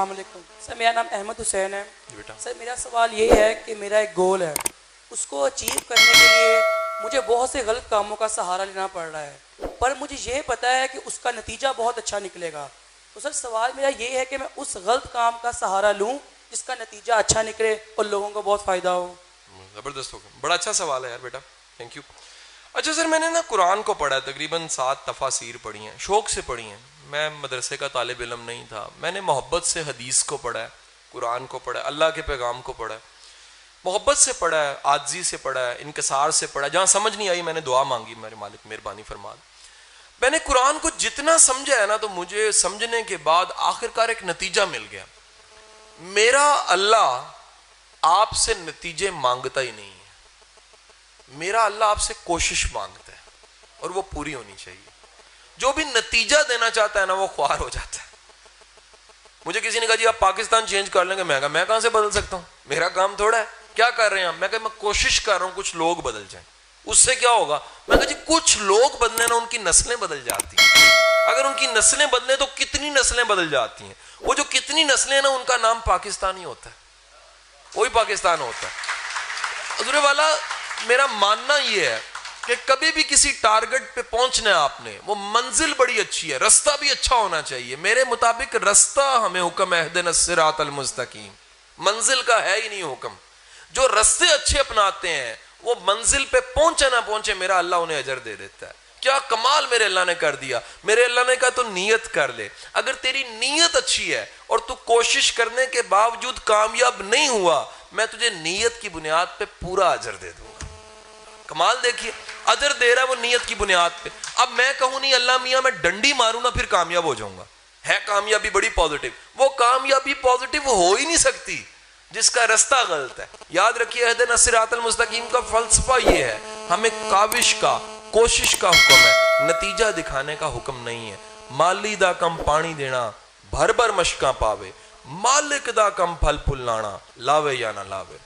السلام علیکم سر، میرا نام احمد حسین ہے بیٹا سر۔ میرا سوال یہ ہے کہ میرا ایک گول ہے، اس کو اچیو کرنے کے لیے مجھے بہت سے غلط کاموں کا سہارا لینا پڑ رہا ہے، پر مجھے یہ پتہ ہے کہ اس کا نتیجہ بہت اچھا نکلے گا۔ تو سر سوال میرا یہ ہے کہ میں اس غلط کام کا سہارا لوں جس کا نتیجہ اچھا نکلے اور لوگوں کو بہت فائدہ ہو۔ زبردست ہوگا، بڑا اچھا سوال ہے یار بیٹا، تھینک یو۔ اچھا سر، میں نے نا قرآن کو پڑھا ہے، تقریباً 7 تفاسیر پڑھی ہیں، شوق سے پڑھی ہیں۔ میں مدرسے کا طالب علم نہیں تھا، میں نے محبت سے حدیث کو پڑھا ہے، قرآن کو پڑھا ہے، اللہ کے پیغام کو پڑھا ہے، محبت سے پڑھا ہے، عاجزی سے پڑھا ہے، انکسار سے پڑھا ہے۔ جہاں سمجھ نہیں آئی میں نے دعا مانگی، میرے مالک مہربانی فرما دے۔ میں نے قرآن کو جتنا سمجھا ہے نا، تو مجھے سمجھنے کے بعد آخرکار ایک نتیجہ مل گیا۔ میرا اللہ آپ سے نتیجے مانگتا ہی نہیں ہے، میرا اللہ آپ سے کوشش مانگتا ہے، اور وہ پوری ہونی چاہیے۔ جو بھی نتیجہ دینا چاہتا ہے نا، وہ خوار ہو جاتا ہے۔ مجھے کسی نے کہا جی آپ پاکستان چینج کر لیں گے، میں کہا میں کہاں سے بدل سکتا ہوں، میرا کام تھوڑا ہے، کیا کر رہے ہیں آپ؟ میں کہا میں کوشش کر رہا ہوں کچھ لوگ بدل جائیں، اس سے کیا ہوگا؟ میں کہا جی کچھ لوگ بدلے نا، ان کی نسلیں بدل جاتی ہیں، اگر ان کی نسلیں بدلیں تو کتنی نسلیں بدل جاتی ہیں، وہ جو کتنی نسلیں نا ان کا نام پاکستان ہی ہوتا ہے، وہی پاکستان ہوتا ہے۔ حضور والا میرا ماننا یہ ہے کہ کبھی بھی کسی ٹارگٹ پہ پہنچنا ہے آپ نے، وہ منزل بڑی اچھی ہے، رستہ بھی اچھا ہونا چاہیے۔ میرے مطابق رستہ ہمیں حکم ہے اہدنا الصراط المستقیم، منزل کا ہے ہی نہیں حکم۔ جو رستے اچھے اپناتے ہیں وہ منزل پہ پہنچے نہ پہنچے میرا اللہ انہیں اجر دے دیتا ہے۔ کیا کمال میرے اللہ نے کر دیا! میرے اللہ نے کہا تو نیت کر لے، اگر تیری نیت اچھی ہے اور تو کوشش کرنے کے باوجود کامیاب نہیں ہوا، میں تجھے نیت کی بنیاد پہ پورا اجر دے دوں گا۔ کمال دیکھیے، اجر دے رہا ہے وہ نیت کی بنیاد پہ۔ اب میں کہوں نہیں اللہ میاں میں ڈنڈی ماروں نا پھر کامیاب ہو جاؤں گا، ہے کامیابی بڑی پازیٹیو، وہ کامیابی پازیٹیو ہو ہی نہیں سکتی جس کا رستہ غلط ہے۔ یاد رکھیے اہدنا الصراط المستقیم کا فلسفہ یہ ہے، ہمیں کاوش کا، کوشش کا حکم ہے، نتیجہ دکھانے کا حکم نہیں ہے۔ مالی دا کم پانی دینا بھر بھر مشکاں پاوے، مالک دا کم پھل پھل لانا لاوے یا نہ لاوے۔